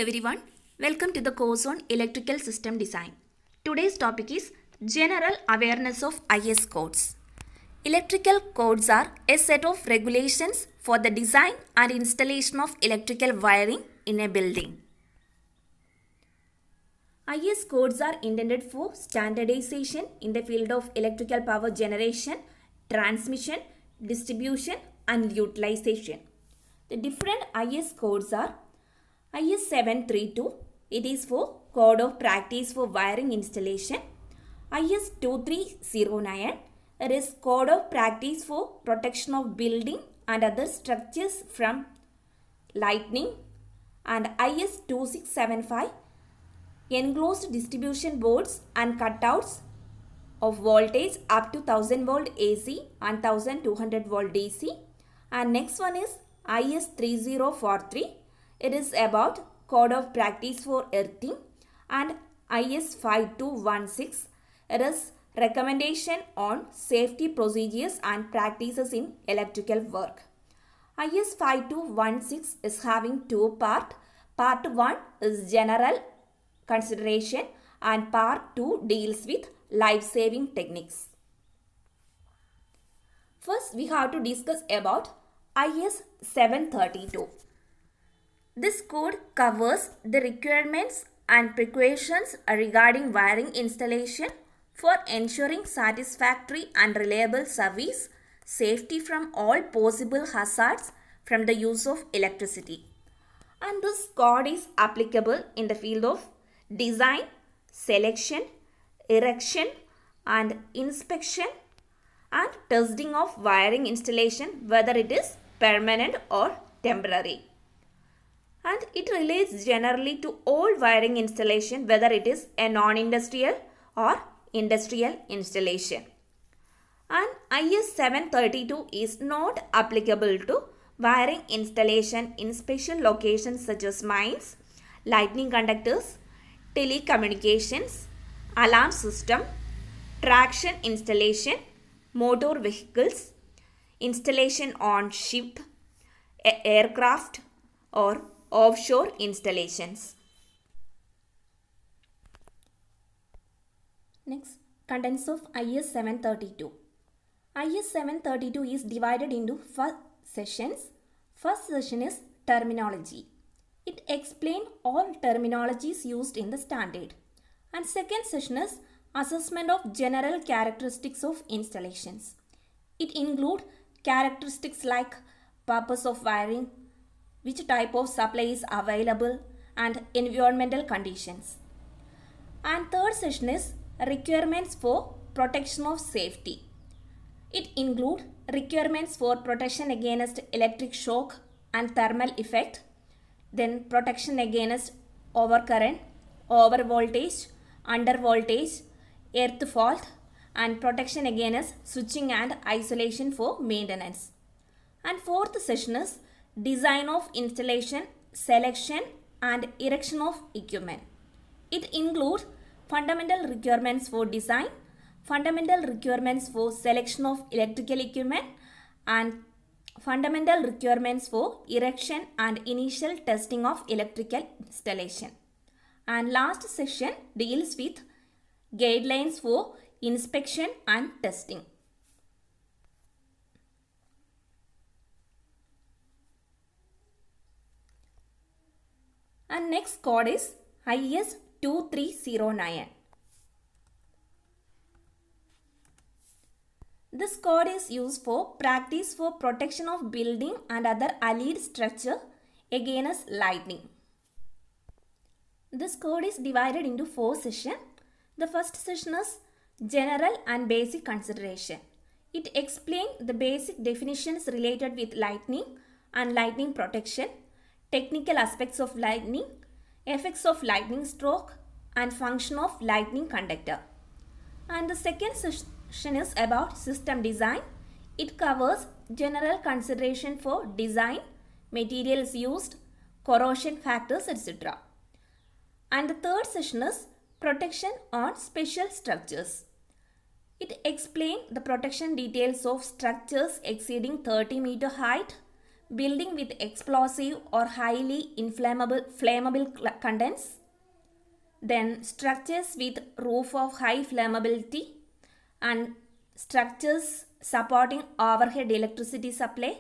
everyone, welcome to the course on Electrical System Design. Today's topic is General Awareness of IS Codes. Electrical codes are a set of regulations for the design and installation of electrical wiring in a building. IS codes are intended for standardization in the field of electrical power generation, transmission, distribution and utilization. The different IS codes are IS 732, it is for Code of Practice for Wiring Installation. IS 2309, it is Code of Practice for Protection of Building and Other Structures from Lightning. And IS 2675, Enclosed Distribution Boards and Cutouts of Voltage up to 1000 volt AC and 1200 volt DC. And next one is IS 3043. It is about Code of Practice for Earthing, and IS 5216. It is Recommendation on Safety Procedures and Practices in Electrical Work. IS 5216 is having two parts. Part 1 is General Consideration and Part 2 deals with life-saving techniques. First, we have to discuss about IS 732. This code covers the requirements and precautions regarding wiring installation for ensuring satisfactory and reliable service, safety from all possible hazards from the use of electricity. And this code is applicable in the field of design, selection, erection and inspection and testing of wiring installation, whether it is permanent or temporary. And it relates generally to all wiring installation, whether it is a non-industrial or industrial installation. And IS 732 is not applicable to wiring installation in special locations such as mines, lightning conductors, telecommunications, alarm system, traction installation, motor vehicles, installation on ship, aircraft or offshore installations. Next, contents of IS 732. IS 732 is divided into 4 sessions. First session is terminology. It explains all terminologies used in the standard. And second session is assessment of general characteristics of installations. It includes characteristics like purpose of wiring, which type of supply is available and environmental conditions. And third session is requirements for protection of safety. It includes requirements for protection against electric shock and thermal effect, then protection against overcurrent, overvoltage, undervoltage, earth fault, and protection against switching and isolation for maintenance. And fourth session is design of installation, selection and erection of equipment. It includes fundamental requirements for design, fundamental requirements for selection of electrical equipment and fundamental requirements for erection and initial testing of electrical installation. And last session deals with guidelines for inspection and testing. And next code is IS 2309. This code is used for practice for protection of building and other allied structure against lightning. This code is divided into 4 sessions. The first session is general and basic consideration. It explains the basic definitions related with lightning and lightning protection, technical aspects of lightning, effects of lightning stroke and function of lightning conductor. And the second session is about system design. It covers general consideration for design, materials used, corrosion factors, etc. And the third session is protection on special structures. It explains the protection details of structures exceeding 30 meter height, building with explosive or highly flammable contents. Then structures with roof of high flammability and structures supporting overhead electricity supply,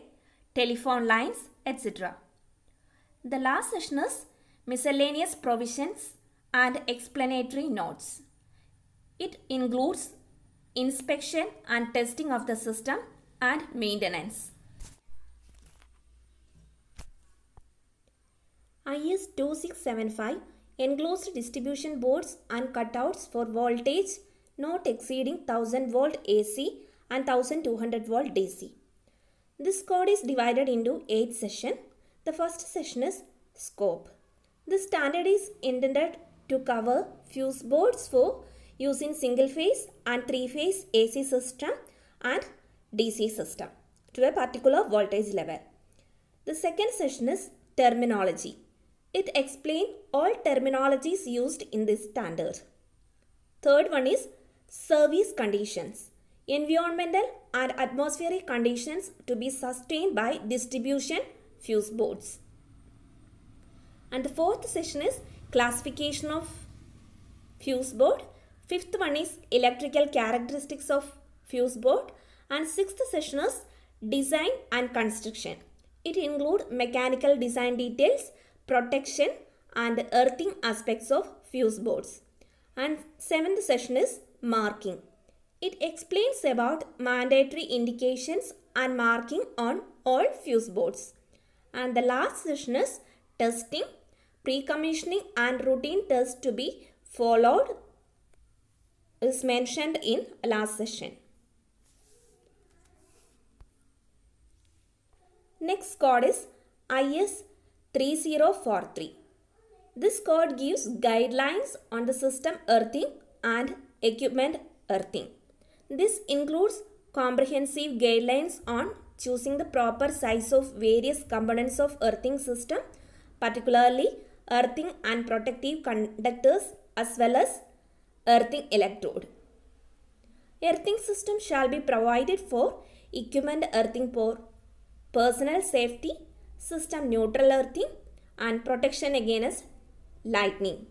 telephone lines, etc. The last session is miscellaneous provisions and explanatory notes. It includes inspection and testing of the system and maintenance. IS 2675 enclosed distribution boards and cutouts for voltage not exceeding 1000 volt AC and 1200 volt DC. This code is divided into 8 sessions. The first session is scope. This standard is intended to cover fuse boards for use in single phase and 3-phase AC system and DC system to a particular voltage level. The second session is terminology. It explains all terminologies used in this standard. Third one is service conditions. Environmental and atmospheric conditions to be sustained by distribution fuse boards. And the fourth session is classification of fuse board. Fifth one is electrical characteristics of fuse board. And sixth session is design and construction. It includes mechanical design details, protection and earthing aspects of fuse boards. And seventh session is marking. It explains about mandatory indications and marking on all fuse boards. And the last session is testing, pre-commissioning and routine tests to be followed is mentioned in last session. Next code is IS 3043. This code gives guidelines on the system earthing and equipment earthing. This includes comprehensive guidelines on choosing the proper size of various components of earthing system, particularly earthing and protective conductors as well as earthing electrode. Earthing system shall be provided for equipment earthing for personal safety, system neutral earthing and protection against lightning.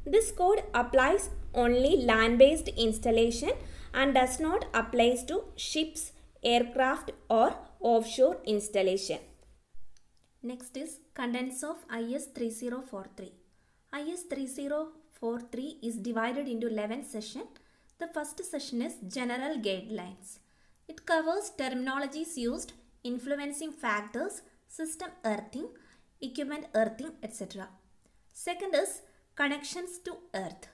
This code applies only land-based installation and does not apply to ships, aircraft or offshore installation. Next is contents of IS 3043. IS 3043 is divided into 11 sessions. The first session is general guidelines. It covers terminologies used, influencing factors, system earthing, equipment earthing, etc. Second is connections to earth.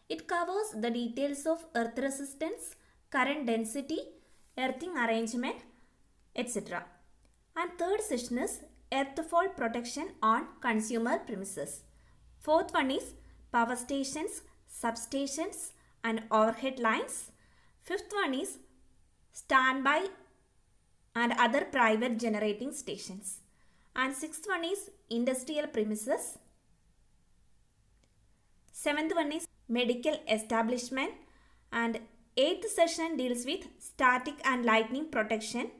It covers the details of earth resistance, current density, earthing arrangement, etc. And third session is earthfall protection on consumer premises. Fourth one is power stations, substations and overhead lines. Fifth one is standby and other private generating stations. And sixth one is industrial premises. Seventh one is medical establishment. And eighth session deals with static and lightning protection.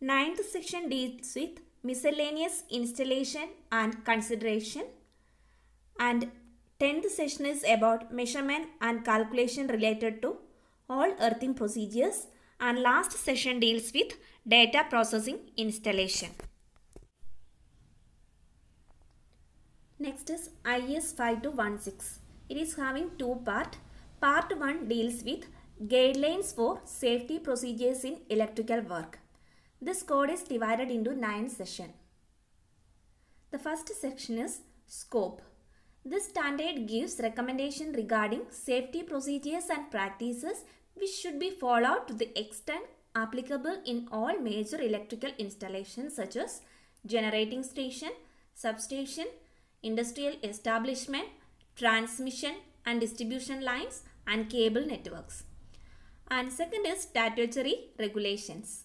Ninth section deals with miscellaneous installation and consideration. And 10th session is about measurement and calculation related to all earthing procedures. And last session deals with data processing installation. Next is IS 5216. It is having two parts. Part 1 deals with guidelines for safety procedures in electrical work. This code is divided into 9 sessions. The first section is scope. This standard gives recommendation regarding safety procedures and practices which should be followed to the extent applicable in all major electrical installations such as generating station, substation, industrial establishment, transmission and distribution lines and cable networks. And second is statutory regulations.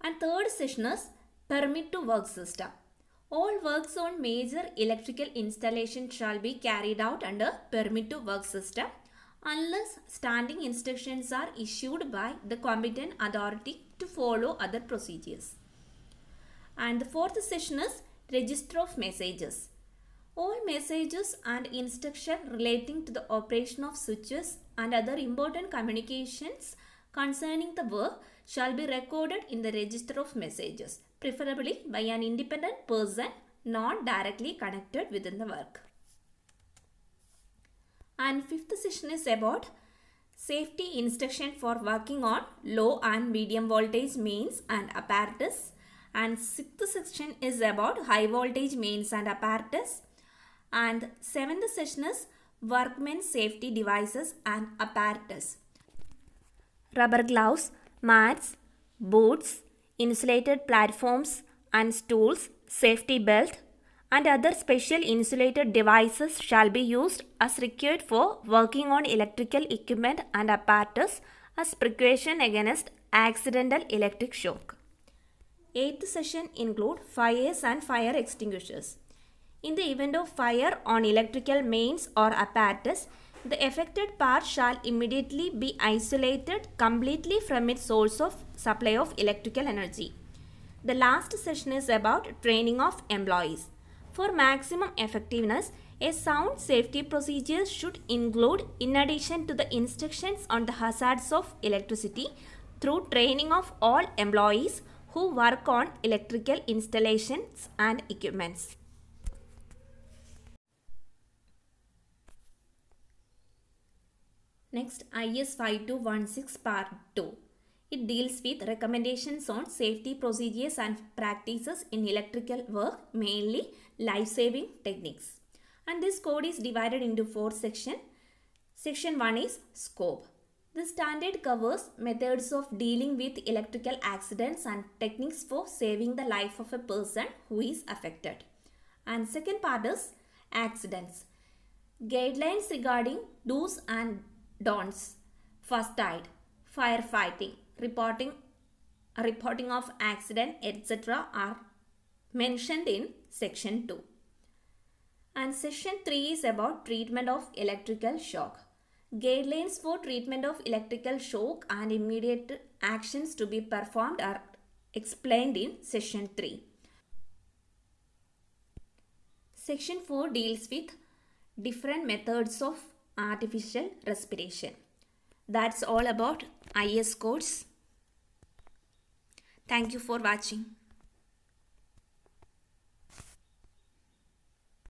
And third session is permit to work system. All works on major electrical installation shall be carried out under permit to work system unless standing instructions are issued by the competent authority to follow other procedures. And the fourth session is register of messages. All messages and instructions relating to the operation of switches and other important communications concerning the work shall be recorded in the register of messages, preferably by an independent person not directly connected within the work. And fifth session is about safety instruction for working on low and medium voltage mains and apparatus. And sixth section is about high voltage mains and apparatus. And seventh session is workmen's safety devices and apparatus. Rubber gloves, mats, boots, insulated platforms and stools, safety belt and other special insulated devices shall be used as required for working on electrical equipment and apparatus as precaution against accidental electric shock. Eighth session include fires and fire extinguishers. In the event of fire on electrical mains or apparatus, the affected part shall immediately be isolated completely from its source of supply of electrical energy. The last session is about training of employees. For maximum effectiveness, a sound safety procedure should include, in addition to the instructions on the hazards of electricity, through training of all employees who work on electrical installations and equipments. Next, IS 5216 Part 2. It deals with recommendations on safety procedures and practices in electrical work, mainly life-saving techniques. And this code is divided into 4 sections. Section 1 is Scope. The standard covers methods of dealing with electrical accidents and techniques for saving the life of a person who is affected. And second part is Accidents. Guidelines regarding do's and don'ts, first aid, firefighting, reporting of accident, etc. are mentioned in section 2. And section 3 is about treatment of electrical shock. Guidelines for treatment of electrical shock and immediate actions to be performed are explained in section 3. Section 4 deals with different methods of artificial respiration. That's all about IS codes. Thank you for watching.